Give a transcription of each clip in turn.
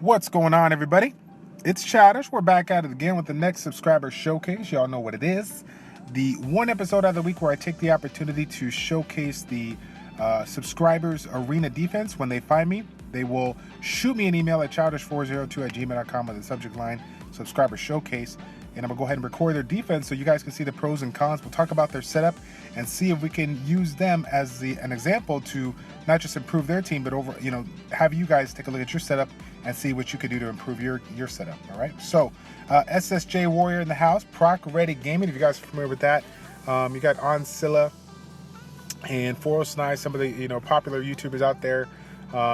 What's going on, everybody? It's Childish. We're back at it again with the next subscriber showcase. Y'all know what it is. The one episode of the week where I take the opportunity to showcase the subscribers' arena defense. When they find me, they will shoot me an email at childish402@gmail.com with the subject line subscriber showcase. And I'm going to go ahead and record their defense so you guys can see the pros and cons. We'll talk about their setup and see if we can use them as an example to not just improve their team, but have you guys take a look at your setup and see what you could do to improve your setup. All right. So SSJWarrior in the house, PiBrGames. If you guys are familiar with that, you got Oncilla and 409, some of the popular YouTubers out there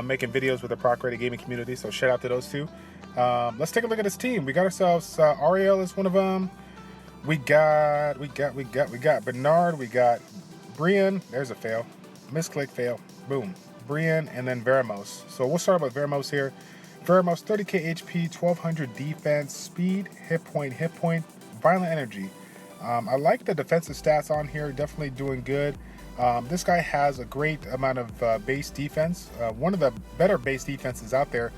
making videos with the PiBrGames community. So shout out to those two. Let's take a look at this team. We got ourselves Ariel is one of them. We got Bernard. We got Brian. There's a fail. Misclick fail. Boom. Brian and then Veromos. So we'll start with Veromos here. Veromos 30k HP, 1200 defense, speed, hit point, violent energy. I like the defensive stats on here. Definitely doing good. This guy has a great amount of base defense. One of the better base defenses out there.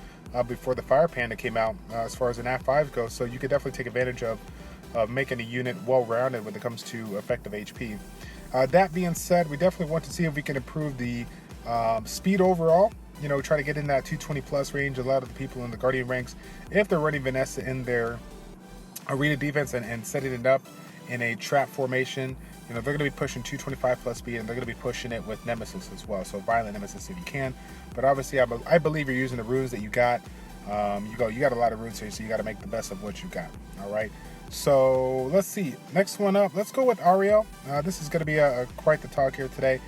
Before the Fire Panda came out, as far as an F5 goes, so you could definitely take advantage of making a unit well-rounded when it comes to effective HP. That being said, we definitely want to see if we can improve the speed overall. Try to get in that 220 plus range. A lot of the people in the Guardian ranks, if they're running Vanessa in their arena defense and setting it up in a trap formation, they're going to be pushing 225 plus speed, and they're going to be pushing it with Nemesis as well. So violent Nemesis if you can. But obviously, I believe you're using the runes that you got. You got a lot of runes here, so you got to make the best of what you got. All right. So let's see. Next one up. Let's go with Ariel. This is going to be quite the talk here today.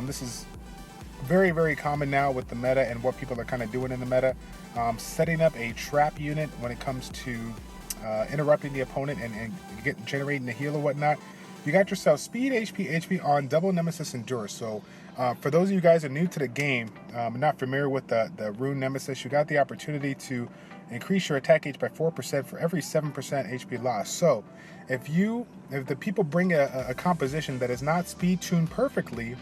This is very, very common now with the meta and what people are kind of doing in the meta. Setting up a trap unit when it comes to interrupting the opponent and generating the heal or whatnot. You got yourself speed, HP on double Nemesis Endure. So for those of you guys who are new to the game, not familiar with the rune Nemesis, you got the opportunity to increase your attack H by 4% for every 7% HP loss. So if the people bring a composition that is not speed tuned perfectly,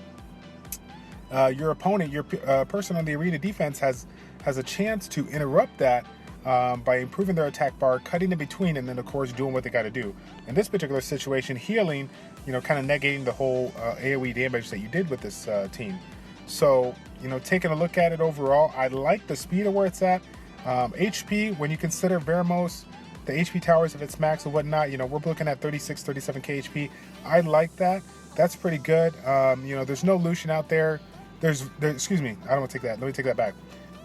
your opponent, your person on the arena defense has a chance to interrupt that by improving their attack bar, cutting in between, and then of course doing what they got to do. In this particular situation, healing, kind of negating the whole AoE damage that you did with this team. So, taking a look at it overall, I like the speed of where it's at. HP, when you consider Veromos, the HP towers, if it's max or whatnot, we're looking at 36, 37k HP. I like that. That's pretty good. There's no Lucian out there. Excuse me, I don't want to take that. Let me take that back.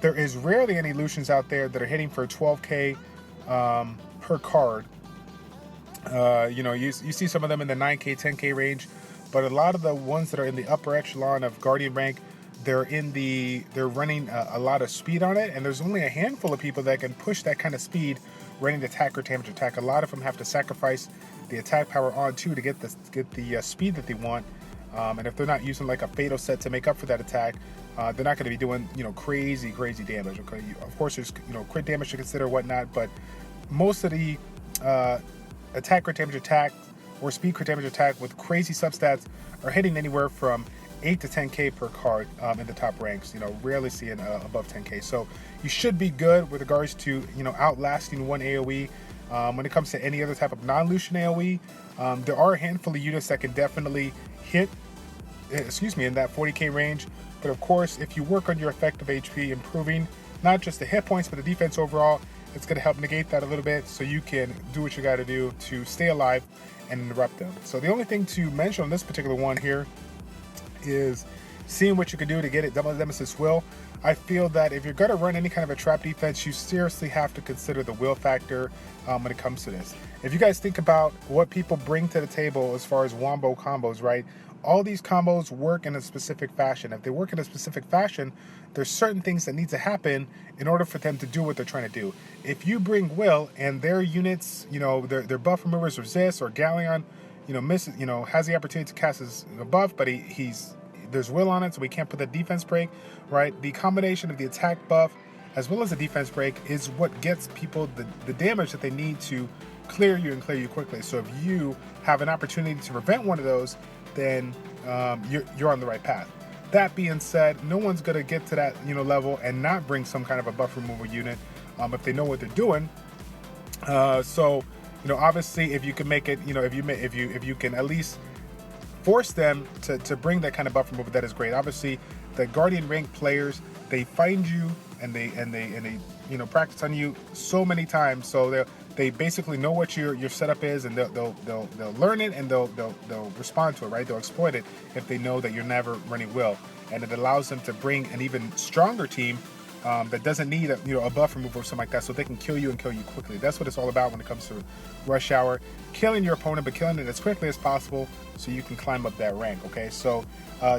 There is rarely any Lucians out there that are hitting for 12k per card. You see some of them in the 9k, 10k range, but a lot of the ones that are in the upper echelon of Guardian rank, they're running a lot of speed on it, and there's only a handful of people that can push that kind of speed running attack or damage attack. A lot of them have to sacrifice the attack power on too to get the speed that they want. And if they're not using like a fatal set to make up for that attack, they're not going to be doing crazy damage. Okay, of course there's crit damage to consider whatnot, but most of the attack crit damage attack or speed crit damage attack with crazy substats are hitting anywhere from 8 to 10k per card in the top ranks. Rarely seeing above 10k. So you should be good with regards to outlasting one AoE. When it comes to any other type of non-Lucian AoE, there are a handful of units that can definitely hit in that 40k range. But of course, if you work on your effective HP, improving not just the hit points but the defense overall, it's going to help negate that a little bit, so you can do what you got to do to stay alive and interrupt them. So the only thing to mention on this particular one here is seeing what you can do to get it double Nemesis will. I feel that if you're going to run any kind of a trap defense, you seriously have to consider the will factor when it comes to this. If you guys think about what people bring to the table as far as wombo combos, right? All these combos work in a specific fashion. If they work in a specific fashion, there's certain things that need to happen in order for them to do what they're trying to do. If you bring will and their units, their buff removers resist, or Galleon, misses, has the opportunity to cast his buff, but there's will on it, so we can't put the defense break, right? The combination of the attack buff as well as the defense break is what gets people the damage that they need to clear you quickly. So if you have an opportunity to prevent one of those, then you're on the right path. That being said, no one's going to get to that level and not bring some kind of a buff removal unit. if they know what they're doing. So, obviously, if you can make it, if you can at least force them to bring that kind of buffer move, that is great. Obviously, the Guardian rank players, they find you and they practice on you so many times, so they basically know what your setup is, and they'll learn it, and they'll respond to it, right? They'll exploit it if they know that you're never running will, and it allows them to bring an even stronger team that doesn't need a buffer move or something like that, so they can kill you and kill you quickly. That's what it's all about when it comes to Rush Hour, killing your opponent, but killing it as quickly as possible so you can climb up that rank. Okay, so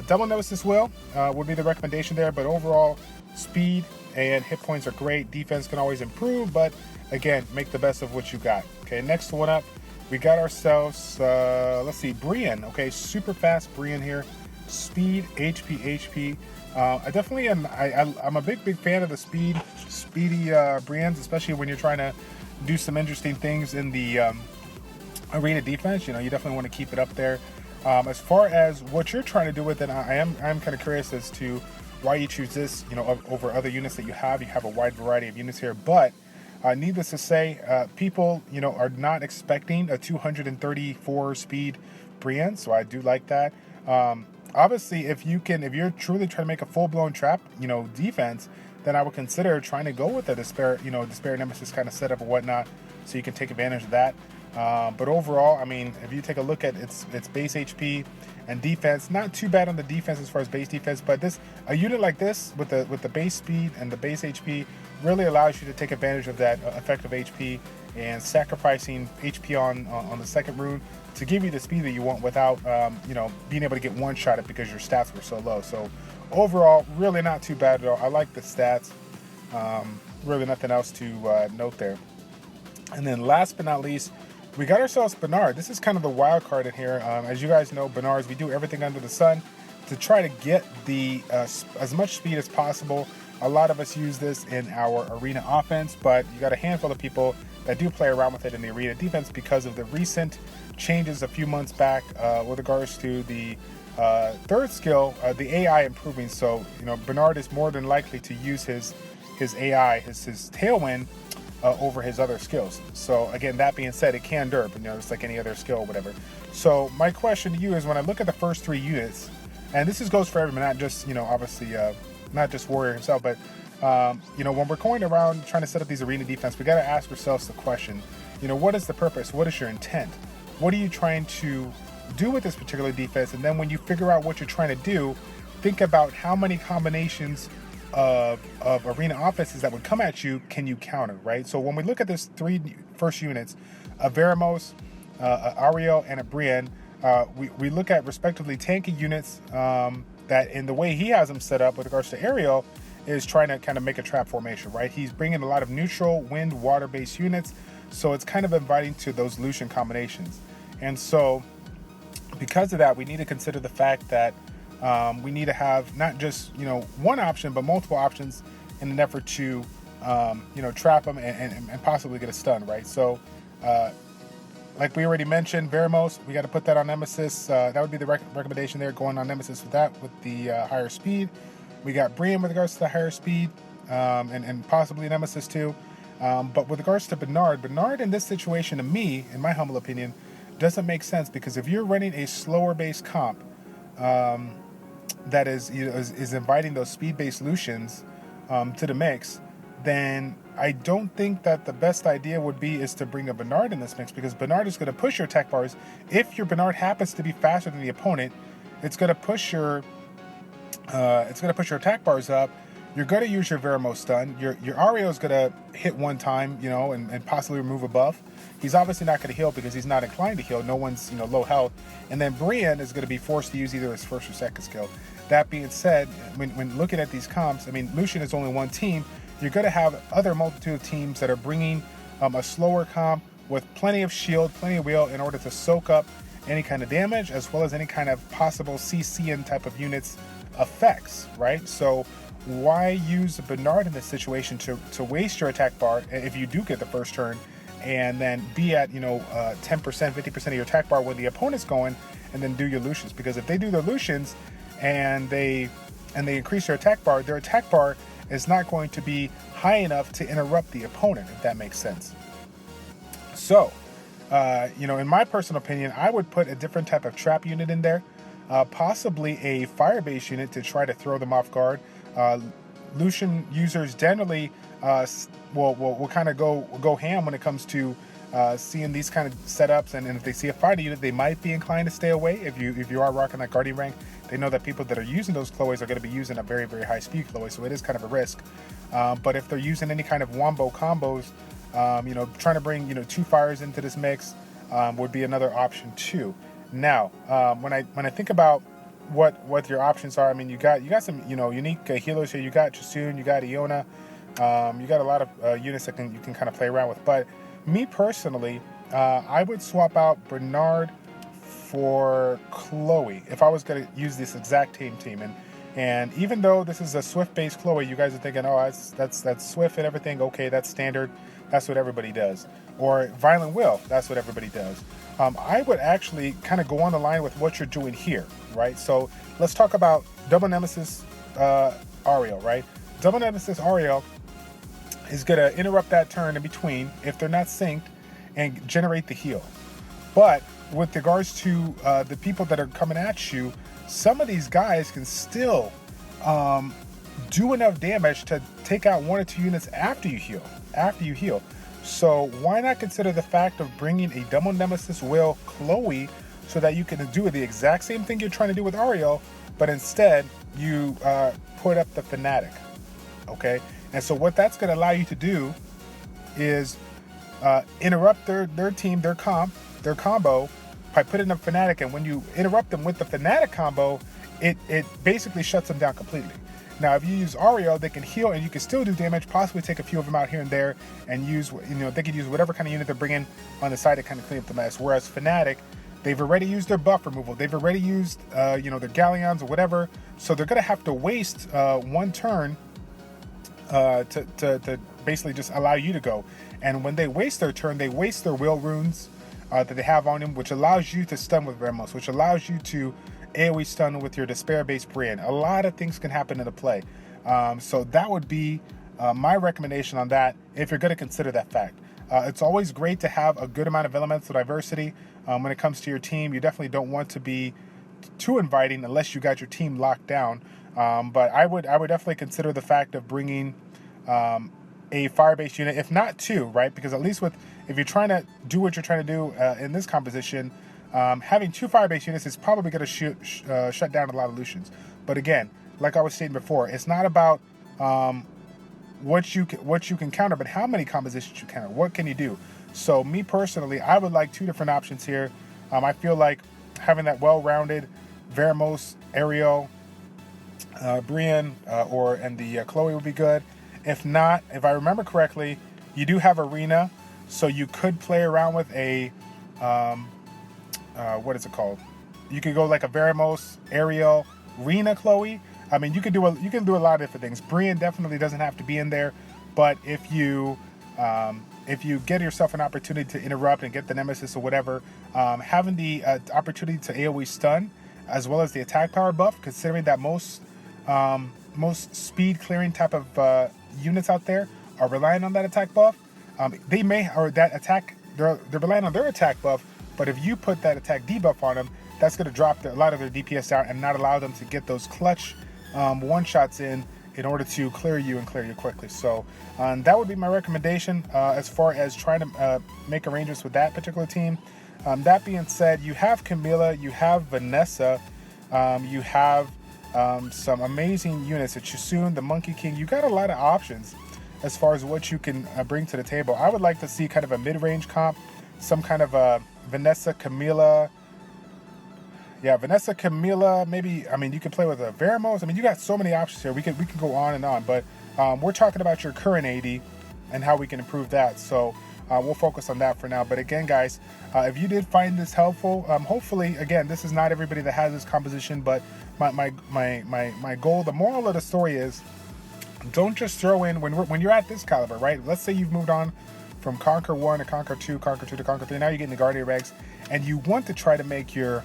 double nemesis will would be the recommendation there, but overall speed and hit points are great. Defense can always improve, but again, make the best of what you got. Okay, next one up, we got ourselves let's see, Brienne. Okay, super fast Brienne here, speed, HP. I definitely am. I'm a big fan of the speedy Briennes, especially when you're trying to do some interesting things in the arena defense. You definitely want to keep it up there. As far as what you're trying to do with it, I'm kind of curious as to why you choose this, over other units that you have. You have a wide variety of units here, but needless to say, people, are not expecting a 234 speed Brienne, so I do like that. Obviously, if you're truly trying to make a full-blown trap, defense, then I would consider trying to go with a despair nemesis kind of setup or whatnot, so you can take advantage of that. But overall, I mean, if you take a look at its base HP and defense, not too bad on the defense as far as base defense, but a unit like this with the base speed and the base HP really allows you to take advantage of that effective HP and sacrificing HP on the second rune to give you the speed that you want without being able to get one shot at because your stats were so low. So overall, really not too bad at all. I like the stats. Really nothing else to note there. And then last but not least, we got ourselves Bernard. This is kind of the wild card in here. As you guys know, Bernards, we do everything under the sun to try to get the as much speed as possible. A lot of us use this in our arena offense, but you got a handful of people that do play around with it in the arena defense because of the recent changes a few months back with regards to the third skill, the AI improving. So, Bernard is more than likely to use his AI, his tailwind, over his other skills. So again, that being said, it can derp, just like any other skill or whatever. So my question to you is, when I look at the first three units, and this goes for everyone, not just, obviously, not just Warrior himself, but, when we're going around trying to set up these arena defense, we got to ask ourselves the question, what is the purpose? What is your intent? What are you trying to do with this particular defense? And then when you figure out what you're trying to do, think about how many combinations of arena offenses that would come at you can you counter, right? So when we look at this three first units, a Veromos, Ariel, and a Brienne, we look at respectively tanky units that, in the way he has them set up with regards to Ariel, is trying to kind of make a trap formation, right? He's bringing a lot of neutral, wind, water-based units, so it's kind of inviting to those Lucian combinations. And so because of that, we need to consider the fact that we need to have not just one option, but multiple options in an effort to trap them and possibly get a stun, right? So like we already mentioned, Veromos, we got to put that on Nemesis. That would be the recommendation there, going on Nemesis with that, with the higher speed. We got Brienne with regards to the higher speed, and possibly Nemesis too. But with regards to Bernard in this situation, to me, in my humble opinion, doesn't make sense, because if you're running a slower based comp, that is inviting those speed-based Lucians to the mix, then I don't think that the best idea would be is to bring a Bernard in this mix, because Bernard is going to push your attack bars. If your Bernard happens to be faster than the opponent, it's going to push your attack bars up. You're going to use your Veromos stun. Your Ariel is going to hit one time, and possibly remove a buff. He's obviously not going to heal because he's not inclined to heal. No one's, low health. And then Brienne is going to be forced to use either his first or second skill. That being said, when looking at these comps, I mean, Lucian is only one team. You're going to have other multitude of teams that are bringing a slower comp with plenty of shield, plenty of wheel, in order to soak up any kind of damage, as well as any kind of possible CCN type of units effects, right? So why use Bernard in this situation to waste your attack bar if you do get the first turn, and then be at 10%, 50% of your attack bar when the opponent's going, and then do your Lucians? Because if they do their Lucians and they increase their attack bar is not going to be high enough to interrupt the opponent, if that makes sense. So, you know, in my personal opinion, I would put a different type of trap unit in there, possibly a fire-based unit to try to throw them off guard. Lucian users generally will kind of go ham when it comes to seeing these kind of setups, and if they see a fighter unit, they might be inclined to stay away. If you are rocking that Guardian rank, they know that people that are using those Chloes are going to be using a very, very high speed Chloe, so it is kind of a risk. But if they're using any kind of wombo combos, you know, trying to bring, you know, 2 fires into this mix would be another option too. Now, when I think about what your options are, I mean, you got some, you know, unique healers here. You got Chasun, you got Iona, you got a lot of units that you can kind of play around with. But me personally, I would swap out Bernard for Chloe if I was going to use this exact team. And even though this is a Swift-based Chloe, you guys are thinking, oh, that's Swift and everything. Okay, that's standard. That's what everybody does. Or Violent Will, that's what everybody does. I would actually kind of go on the line with what you're doing here, right? So let's talk about Double Nemesis Ariel, right? Double Nemesis Ariel is going to interrupt that turn in between if they're not synced and generate the heal. But with regards to the people that are coming at you, some of these guys can still do enough damage to take out 1 or 2 units after you heal. So why not consider the fact of bringing a Double Nemesis Will Chloe so that you can do the exact same thing you're trying to do with Ariel, but instead you put up the Fanatic, okay? And so what that's going to allow you to do is interrupt their team, their combo by putting up Fanatic, and when you interrupt them with the Fanatic combo, it basically shuts them down completely. Now, if you use Ariel, they can heal and you can still do damage, possibly take a few of them out here and there, and use, you know, they could use whatever kind of unit they're bringing on the side to kind of clean up the mess. Whereas Fanatic, they've already used their buff removal, they've already used, you know, their Galleons or whatever, so they're going to have to waste 1 turn to basically just allow you to go. And when they waste their turn, they waste their will runes that they have on them, which allows you to stun with Veromos, which allows you to AoE stun with your Despair-based Brienne. A lot of things can happen in the play. So that would be my recommendation on that if you're going to consider that fact. It's always great to have a good amount of elemental diversity when it comes to your team. You definitely don't want to be too inviting unless you got your team locked down. But I would definitely consider the fact of bringing a fire-based unit, if not 2, right? Because at least if you're trying to do what you're trying to do in this composition, having 2 fire-based units is probably going to shut down a lot of Lucians. But again, like I was saying before, it's not about what you can counter, but how many compositions you counter. What can you do? So me personally, I would like 2 different options here. I feel like having that well-rounded Veromos, Ariel, Brienne, and the Chloe would be good. If not, if I remember correctly, you do have Arena, so you could play around with a what is it called? You could go like a Veromos, Ariel, Rena, Chloe. I mean, you can do a lot of different things. Brienne definitely doesn't have to be in there, but if you get yourself an opportunity to interrupt and get the Nemesis or whatever, having the opportunity to AoE stun as well as the attack power buff, considering that most speed clearing type of units out there are relying on that attack buff. They may, or that attack, they're relying on their attack buff, but if you put that attack debuff on them, that's going to drop a lot of their DPS down and not allow them to get those clutch one-shots in order to clear you quickly. So that would be my recommendation as far as trying to make arrangements with that particular team. That being said, you have Camilla, you have Vanessa, you have some amazing units, the Chasun, the Monkey King. You got a lot of options as far as what you can bring to the table. I would like to see kind of a mid-range comp, some kind of a Vanessa, Camilla. Yeah, Vanessa, Camilla, maybe. I mean, you could play with a Veromos. I mean, you got so many options here. We can go on and on, but we're talking about your current AD and how we can improve that. So we'll focus on that for now. But again, guys, if you did find this helpful, hopefully, again, this is not everybody that has this composition, but my goal, the moral of the story is, don't just throw in when you're at this caliber, right? Let's say you've moved on from Conquer 1 to Conquer 2, Conquer 2 to Conquer 3. Now you're getting the Guardian ranks, and you want to try to make your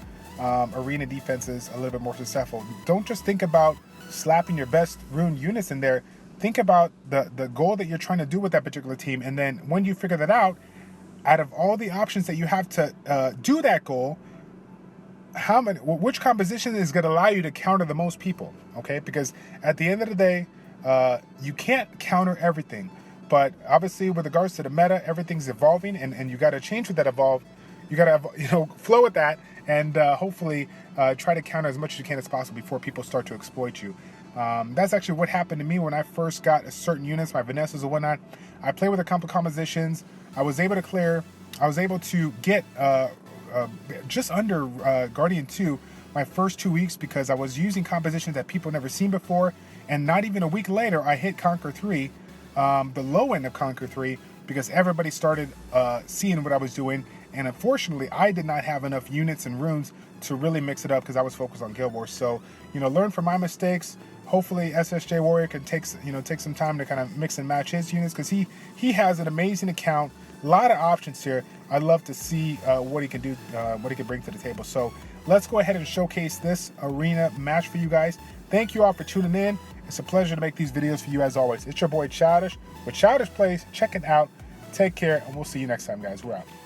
arena defenses a little bit more successful. Don't just think about slapping your best rune units in there. think about the goal that you're trying to do with that particular team, and then when you figure that out of all the options that you have to do that goal, which composition is going to allow you to counter the most people, okay? Because at the end of the day, you can't counter everything. But obviously, with regards to the meta, everything's evolving, and you got to change with that evolve. You got to, flow with that, and hopefully try to counter as much as you can as possible before people start to exploit you. That's actually what happened to me when I first got certain units, my Vanessas and whatnot. I played with a couple compositions. I was able to clear. I was able to get just under Guardian 2 my first 2 weeks because I was using compositions that people never seen before, and not even a week later I hit Conquer 3, the low end of Conquer 3, because everybody started seeing what I was doing, and unfortunately I did not have enough units and runes to really mix it up because I was focused on Guild Wars. So, learn from my mistakes. Hopefully SSJWarrior can take some time to kind of mix and match his units, because he has an amazing account, a lot of options here. I'd love to see what he can do, what he can bring to the table. So let's go ahead and showcase this arena match for you guys. Thank you all for tuning in. It's a pleasure to make these videos for you as always. It's your boy Childish with ChildishPlays. Check it out. Take care, and we'll see you next time, guys. We're out.